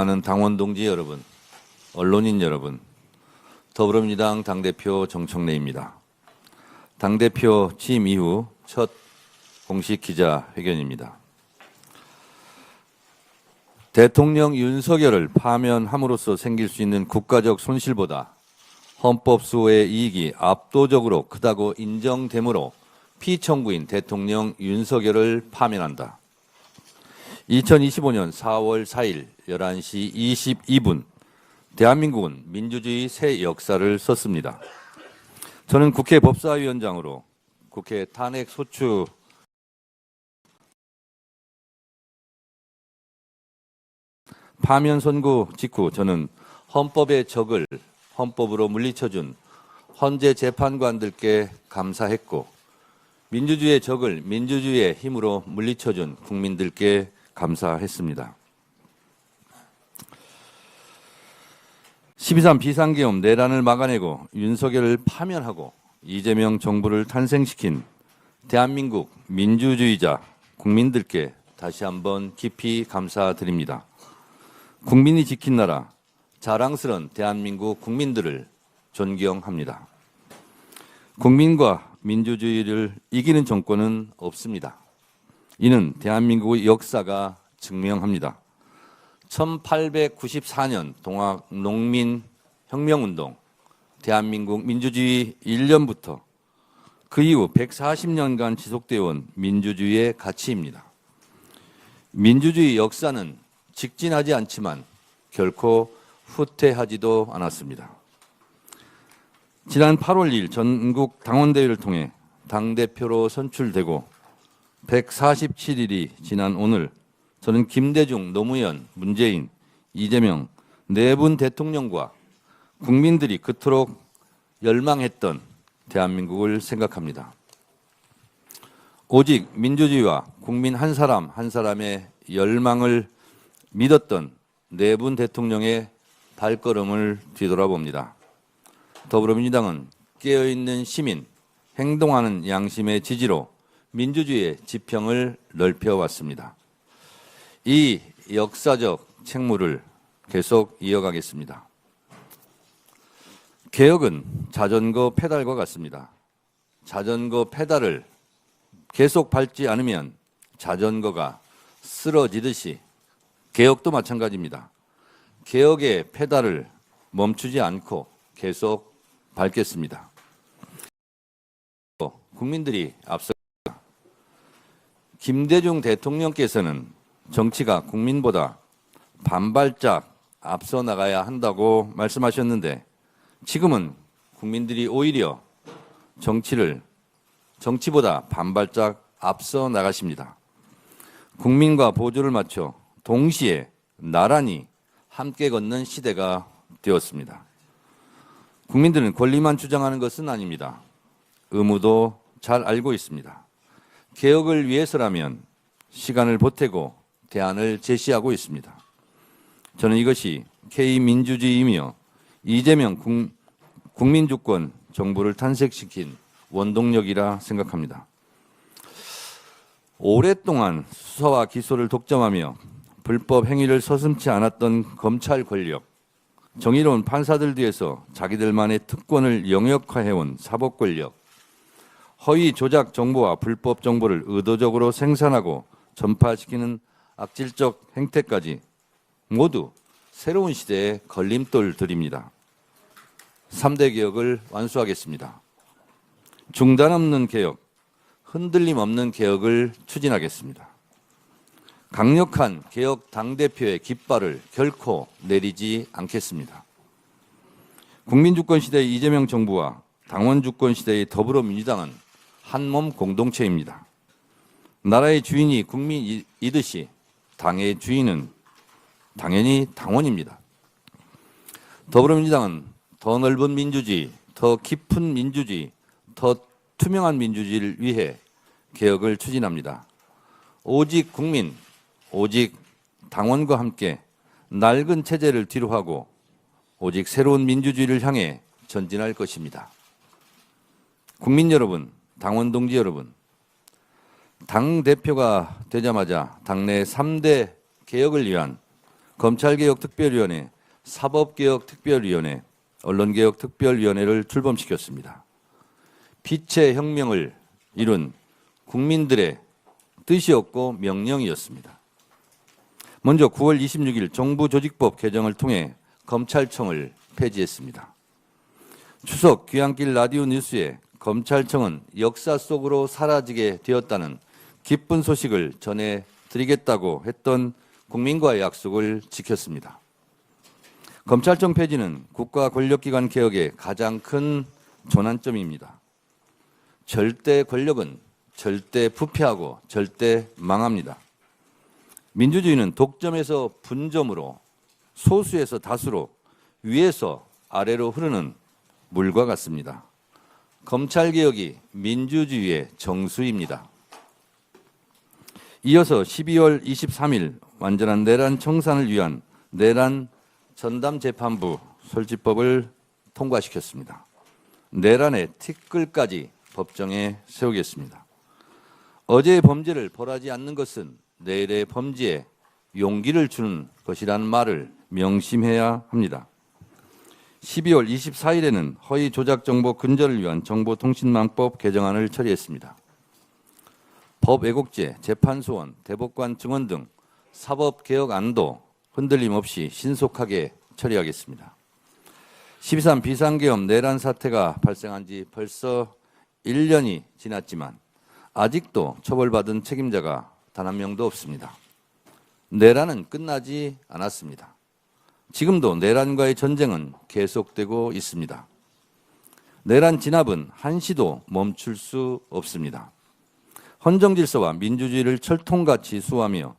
하는 당원 동지 여러분, 언론인 여러분, 더불어민주당 당대표 정청래입니다. 당대표 취임 이후 첫 공식 기자회견입니다. 대통령 윤석열을 파면함으로써 생길 수 있는 국가적 손실보다 헌법 수호의 이익이 압도적으로 크다고 인정되므로 피청구인 대통령 윤석열을 파면한다. 2025년 4월 4일 11시 22분 대한민국은 민주주의 새 역사를 썼습니다. 저는 국회 법사위원장으로 국회 탄핵소추 파면 선고 직후 저는 헌법의 적을 헌법으로 물리쳐준 헌재 재판관들께 감사했고 민주주의의 적을 민주주의의 힘으로 물리쳐준 국민들께 감사했습니다. 12.3 비상계엄 내란을 막아내고 윤석열을 파면하고 이재명 정부를 탄생시킨 대한민국 민주주의자 국민들께 다시 한번 깊이 감사드립니다. 국민이 지킨 나라, 자랑스러운 대한민국 국민들을 존경합니다. 국민과 민주주의를 이기는 정권은 없습니다. 이는 대한민국의 역사가 증명합니다. 1894년 동학농민혁명운동, 대한민국 민주주의 1년부터 그 이후 140년간 지속되어 온 민주주의의 가치입니다. 민주주의 역사는 직진하지 않지만 결코 후퇴하지도 않았습니다. 지난 8월 2일 전국 당원대회를 통해 당대표로 선출되고 147일이 지난 오늘 저는 김대중, 노무현, 문재인, 이재명 네 분 대통령과 국민들이 그토록 열망했던 대한민국을 생각합니다. 오직 민주주의와 국민 한 사람 한 사람의 열망을 믿었던 네 분 대통령의 발걸음을 뒤돌아봅니다. 더불어민주당은 깨어있는 시민, 행동하는 양심의 지지로 민주주의의 지평을 넓혀왔습니다. 이 역사적 책무를 계속 이어가겠습니다. 개혁은 자전거 페달과 같습니다. 자전거 페달을 계속 밟지 않으면 자전거가 쓰러지듯이 개혁도 마찬가지입니다. 개혁의 페달을 멈추지 않고 계속 밟겠습니다. 국민들이 앞서 김대중 대통령께서는 정치가 국민보다 반발짝 앞서 나가야 한다고 말씀하셨는데 지금은 국민들이 오히려 정치보다 반발짝 앞서 나가십니다. 국민과 보조를 맞춰 동시에 나란히 함께 걷는 시대가 되었습니다. 국민들은 권리만 주장하는 것은 아닙니다. 의무도 잘 알고 있습니다. 개혁을 위해서라면 시간을 보태고 대안을 제시하고 있습니다. 저는 이것이 K민주주의이며 이재명 국민주권 정부를 탄생시킨 원동력이라 생각합니다. 오랫동안 수사와 기소를 독점하며 불법 행위를 서슴지 않았던 검찰 권력, 정의로운 판사들 뒤에서 자기들만의 특권을 영역화해온 사법 권력, 허위 조작 정보와 불법 정보를 의도적으로 생산하고 전파시키는 악질적 행태까지 모두 새로운 시대의 걸림돌들입니다. 3대 개혁을 완수하겠습니다. 중단 없는 개혁, 흔들림 없는 개혁을 추진하겠습니다. 강력한 개혁 당대표의 깃발을 결코 내리지 않겠습니다. 국민주권 시대의 이재명 정부와 당원주권 시대의 더불어민주당은 한몸 공동체입니다. 나라의 주인이 국민이듯이 당의 주인은 당연히 당원입니다. 더불어민주당은 더 넓은 민주주의, 더 깊은 민주주의, 더 투명한 민주주의를 위해 개혁을 추진합니다. 오직 국민, 오직 당원과 함께 낡은 체제를 뒤로하고 오직 새로운 민주주의를 향해 전진할 것입니다. 국민 여러분, 당원 동지 여러분, 당대표가 되자마자 당내 3대 개혁을 위한 검찰개혁특별위원회, 사법개혁특별위원회, 언론개혁특별위원회를 출범시켰습니다. 빛의 혁명을 이룬 국민들의 뜻이었고 명령이었습니다. 먼저 9월 26일 정부조직법 개정을 통해 검찰청을 폐지했습니다. 추석 귀향길 라디오 뉴스에 검찰청은 역사 속으로 사라지게 되었다는 기쁜 소식을 전해드리겠다고 했던 국민과의 약속을 지켰습니다. 검찰청 폐지는 국가 권력기관 개혁의 가장 큰 전환점입니다. 절대 권력은 절대 부패하고 절대 망합니다. 민주주의는 독점에서 분점으로, 소수에서 다수로, 위에서 아래로 흐르는 물과 같습니다. 검찰개혁이 민주주의의 정수입니다. 이어서 12월 23일 완전한 내란 청산을 위한 내란 전담재판부 설치법을 통과시켰습니다. 내란의 티끌까지 법정에 세우겠습니다. 어제의 범죄를 벌하지 않는 것은 내일의 범죄에 용기를 주는 것이라는 말을 명심해야 합니다. 12월 24일에는 허위 조작 정보 근절을 위한 정보통신망법 개정안을 처리했습니다. 법 왜곡죄, 재판소원, 대법관 증언 등 사법개혁안도 흔들림 없이 신속하게 처리하겠습니다. 12.3 비상계엄 내란 사태가 발생한 지 벌써 1년이 지났지만 아직도 처벌받은 책임자가 단 한 명도 없습니다. 내란은 끝나지 않았습니다. 지금도 내란과의 전쟁은 계속되고 있습니다. 내란 진압은 한시도 멈출 수 없습니다. 헌정질서와 민주주의를 철통같이 수호하며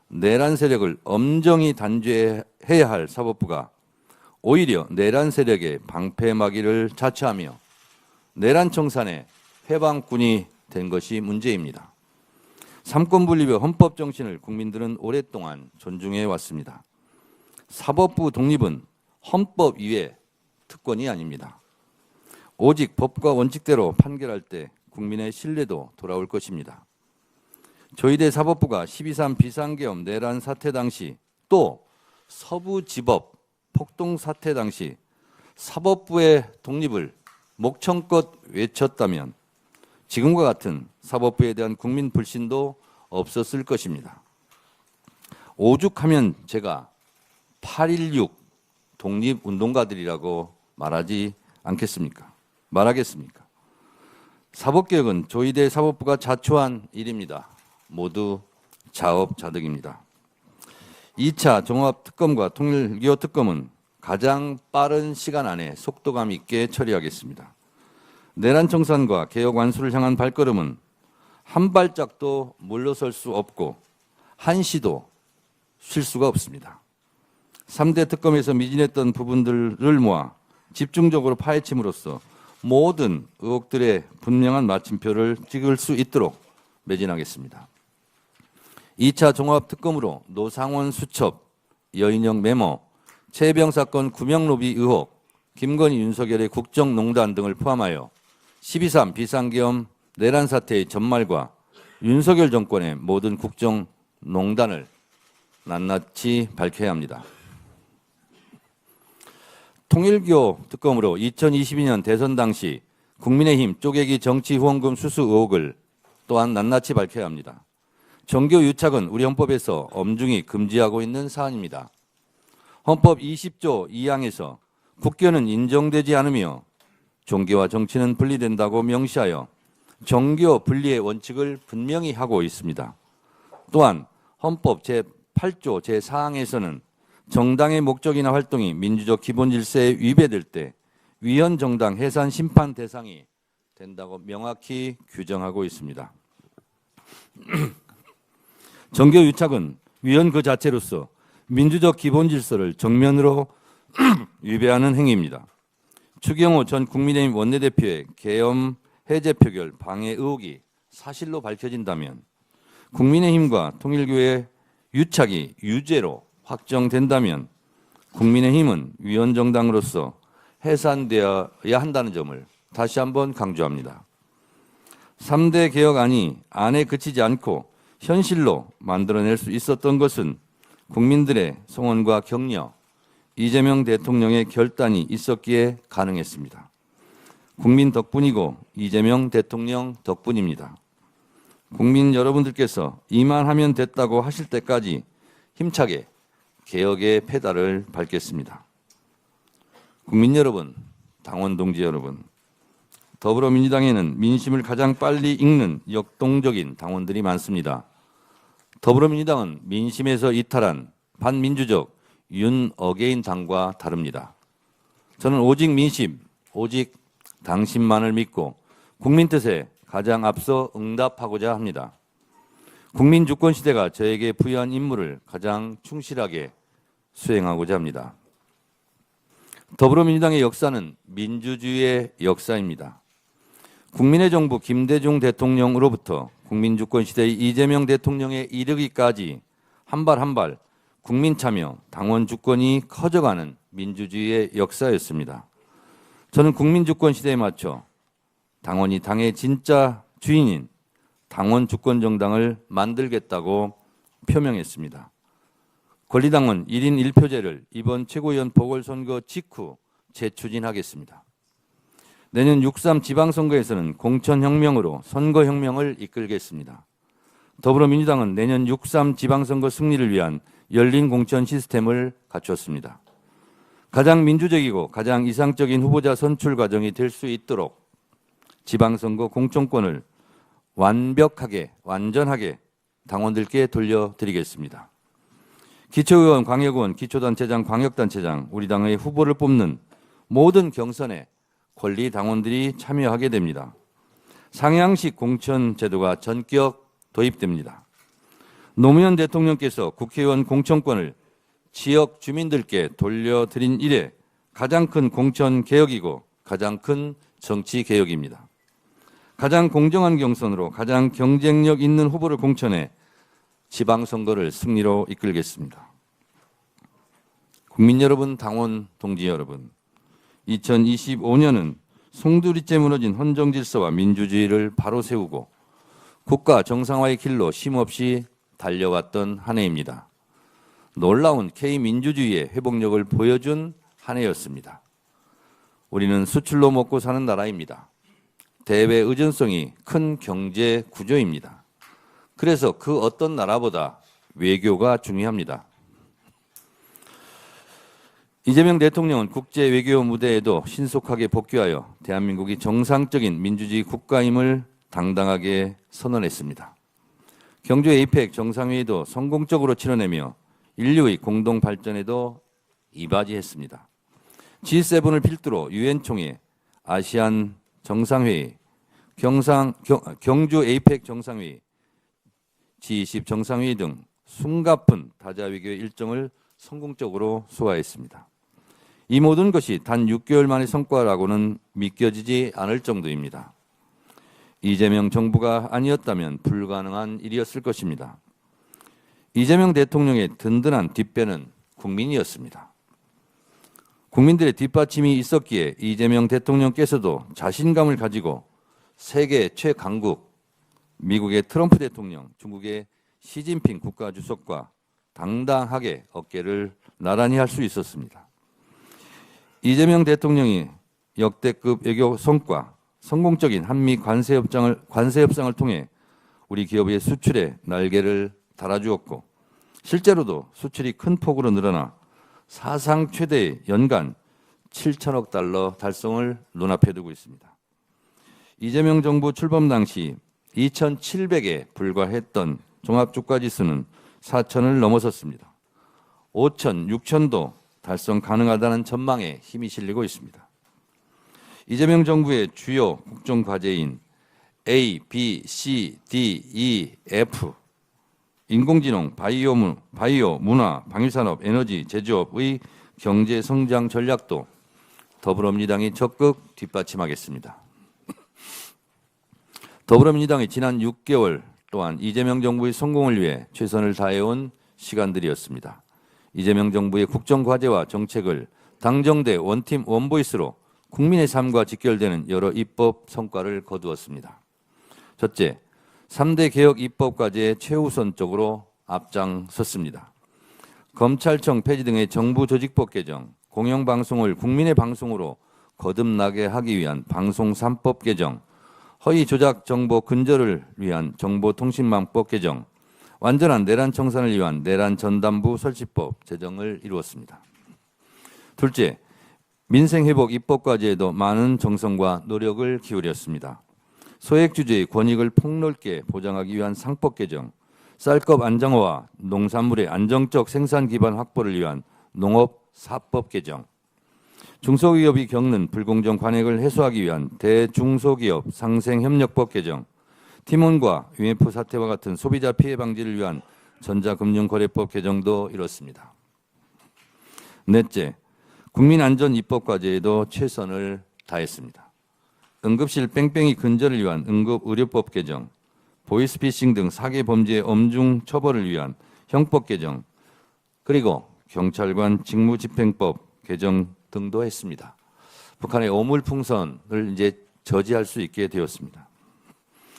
내란 세력을 엄정히 단죄해야 할 사법부가 오히려 내란 세력의 방패막이를 자처하며 내란 청산의 해방꾼이 된 것이 문제입니다. 삼권분립의 헌법 정신을 국민들은 오랫동안 존중해 왔습니다. 사법부 독립은 헌법 이외 특권이 아닙니다. 오직 법과 원칙대로 판결할 때 국민의 신뢰도 돌아올 것입니다. 조희대 사법부가 12.3 비상계엄 내란 사태 당시 또 서부지법 폭동 사태 당시 사법부의 독립을 목청껏 외쳤다면 지금과 같은 사법부에 대한 국민 불신도 없었을 것입니다. 오죽하면 제가 8.16 독립운동가들이라고 말하겠습니까? 사법개혁은 조희대 사법부가 자초한 일입니다. 모두 자업자득입니다. 2차 종합특검과 통일기호 특검은 가장 빠른 시간 안에 속도감 있게 처리하겠습니다. 내란 청산과 개혁 완수를 향한 발걸음은 한 발짝도 물러설 수 없고 한시도 쉴 수가 없습니다. 3대 특검에서 미진했던 부분들을 모아 집중적으로 파헤침으로써 모든 의혹들의 분명한 마침표를 찍을 수 있도록 매진하겠습니다. 2차 종합특검으로 노상원 수첩, 여인영 메모, 최혜병 사건 구명로비 의혹, 김건희 윤석열의 국정농단 등을 포함하여 12.3 비상계엄 내란 사태의 전말과 윤석열 정권의 모든 국정농단을 낱낱이 밝혀야 합니다. 통일교 특검으로 2022년 대선 당시 국민의힘 쪼개기 정치 후원금 수수 의혹을 또한 낱낱이 밝혀야 합니다. 정교 유착은 우리 헌법에서 엄중히 금지하고 있는 사안입니다. 헌법 20조 2항에서 국교는 인정되지 않으며 종교와 정치는 분리된다고 명시하여 정교 분리의 원칙을 분명히 하고 있습니다. 또한 헌법 제8조 제4항에서는 정당의 목적이나 활동이 민주적 기본 질서에 위배될 때 위헌 정당 해산 심판 대상이 된다고 명확히 규정하고 있습니다. 정교 유착은 위헌 그 자체로서 민주적 기본 질서를 정면으로 위배하는 행위입니다. 추경호 전 국민의힘 원내대표의 계엄 해제 표결 방해 의혹이 사실로 밝혀진다면 국민의힘과 통일교의 유착이 유죄로 확정된다면 국민의힘은 위헌정당으로서 해산되어야 한다는 점을 다시 한번 강조합니다. 3대 개혁안이 안에 그치지 않고 현실로 만들어낼 수 있었던 것은 국민들의 성원과 격려, 이재명 대통령의 결단이 있었기에 가능했습니다. 국민 덕분이고 이재명 대통령 덕분입니다. 국민 여러분들께서 이만하면 됐다고 하실 때까지 힘차게 개혁의 페달을 밟겠습니다. 국민 여러분, 당원 동지 여러분, 더불어민주당에는 민심을 가장 빨리 읽는 역동적인 당원들이 많습니다. 더불어민주당은 민심에서 이탈한 반민주적 윤어게인 당과 다릅니다. 저는 오직 민심, 오직 당신만을 믿고 국민 뜻에 가장 앞서 응답하고자 합니다. 국민 주권 시대가 저에게 부여한 임무를 가장 충실하게 수행하고자 합니다. 더불어민주당의 역사는 민주주의의 역사입니다. 국민의 정부 김대중 대통령으로부터 국민주권 시대의 이재명 대통령에 이르기까지 한 발 한 발 국민 참여, 당원 주권이 커져가는 민주주의의 역사였습니다. 저는 국민주권 시대에 맞춰 당원이 당의 진짜 주인인 당원 주권 정당을 만들겠다고 표명했습니다. 권리당원 1인 1표제를 이번 최고위원 보궐선거 직후 재추진하겠습니다. 내년 6.3 지방선거에서는 공천혁명으로 선거혁명을 이끌겠습니다. 더불어민주당은 내년 6.3 지방선거 승리를 위한 열린 공천 시스템을 갖췄습니다. 가장 민주적이고 가장 이상적인 후보자 선출 과정이 될 수 있도록 지방선거 공천권을 완벽하게, 완전하게 당원들께 돌려드리겠습니다. 기초의원, 광역의원, 기초단체장, 광역단체장, 우리 당의 후보를 뽑는 모든 경선에 권리 당원들이 참여하게 됩니다. 상향식 공천 제도가 전격 도입됩니다. 노무현 대통령께서 국회의원 공천권을 지역 주민들께 돌려드린 이래 가장 큰 공천 개혁이고 가장 큰 정치 개혁입니다. 가장 공정한 경선으로 가장 경쟁력 있는 후보를 공천해 지방선거를 승리로 이끌겠습니다. 국민 여러분, 당원 동지 여러분, 2025년은 송두리째 무너진 헌정질서와 민주주의를 바로 세우고 국가 정상화의 길로 쉼없이 달려왔던 한 해입니다. 놀라운 K민주주의의 회복력을 보여준 한 해였습니다. 우리는 수출로 먹고 사는 나라입니다. 대외 의존성이 큰 경제 구조입니다. 그래서 그 어떤 나라보다 외교가 중요합니다. 이재명 대통령은 국제 외교 무대에도 신속하게 복귀하여 대한민국이 정상적인 민주주의 국가임을 당당하게 선언했습니다. 경주 에이펙 정상회의도 성공적으로 치러내며 인류의 공동 발전에도 이바지했습니다. G7을 필두로 유엔 총회, 아시안 정상회의, 경주 에이펙 정상회의, G20 정상회의 등 숨가쁜 다자 외교의 일정을 성공적으로 소화했습니다. 이 모든 것이 단 6개월 만의 성과라고는 믿겨지지 않을 정도입니다. 이재명 정부가 아니었다면 불가능한 일이었을 것입니다. 이재명 대통령의 든든한 뒷배는 국민이었습니다. 국민들의 뒷받침이 있었기에 이재명 대통령께서도 자신감을 가지고 세계 최강국, 미국의 트럼프 대통령, 중국의 시진핑 국가주석과 당당하게 어깨를 나란히 할 수 있었습니다. 이재명 대통령이 역대급 외교 성과, 성공적인 한미 관세 협상을 통해 우리 기업의 수출에 날개를 달아주었고 실제로도 수출이 큰 폭으로 늘어나 사상 최대의 연간 7천억 달러 달성을 눈앞에 두고 있습니다. 이재명 정부 출범 당시 2,700에 불과했던 종합주가지수는 4,000을 넘어섰습니다. 5,000, 6,000도 달성 가능하다는 전망에 힘이 실리고 있습니다. 이재명 정부의 주요 국정과제인 A, B, C, D, E, F, 인공지능, 바이오, 문화, 방위산업, 에너지, 제조업의 경제 성장 전략도 더불어민주당이 적극 뒷받침하겠습니다. 더불어민주당이 지난 6개월 또한 이재명 정부의 성공을 위해 최선을 다해온 시간들이었습니다. 이재명 정부의 국정과제와 정책을 당정대 원팀 원보이스로 국민의 삶과 직결되는 여러 입법 성과를 거두었습니다. 첫째, 3대 개혁 입법 과제에 최우선적으로 앞장섰습니다. 검찰청 폐지 등의 정부 조직법 개정, 공영방송을 국민의 방송으로 거듭나게 하기 위한 방송 3법 개정, 허위 조작 정보 근절을 위한 정보통신망법 개정, 완전한 내란 청산을 위한 내란 전담부 설치법 제정을 이루었습니다. 둘째, 민생회복 입법과제에도 많은 정성과 노력을 기울였습니다. 소액주주의 권익을 폭넓게 보장하기 위한 상법 개정, 쌀값 안정화와 농산물의 안정적 생산 기반 확보를 위한 농업사법 개정, 중소기업이 겪는 불공정 관행을 해소하기 위한 대중소기업 상생협력법 개정, 팀원과 UMF 사태와 같은 소비자 피해 방지를 위한 전자금융거래법 개정도 이뤘습니다. 넷째, 국민안전입법과제에도 최선을 다했습니다. 응급실 뺑뺑이 근절을 위한 응급의료법 개정, 보이스피싱 등 사기 범죄의 엄중 처벌을 위한 형법 개정, 그리고 경찰관 직무집행법 개정 등도 했습니다. 북한의 오물풍선을 이제 저지할 수 있게 되었습니다.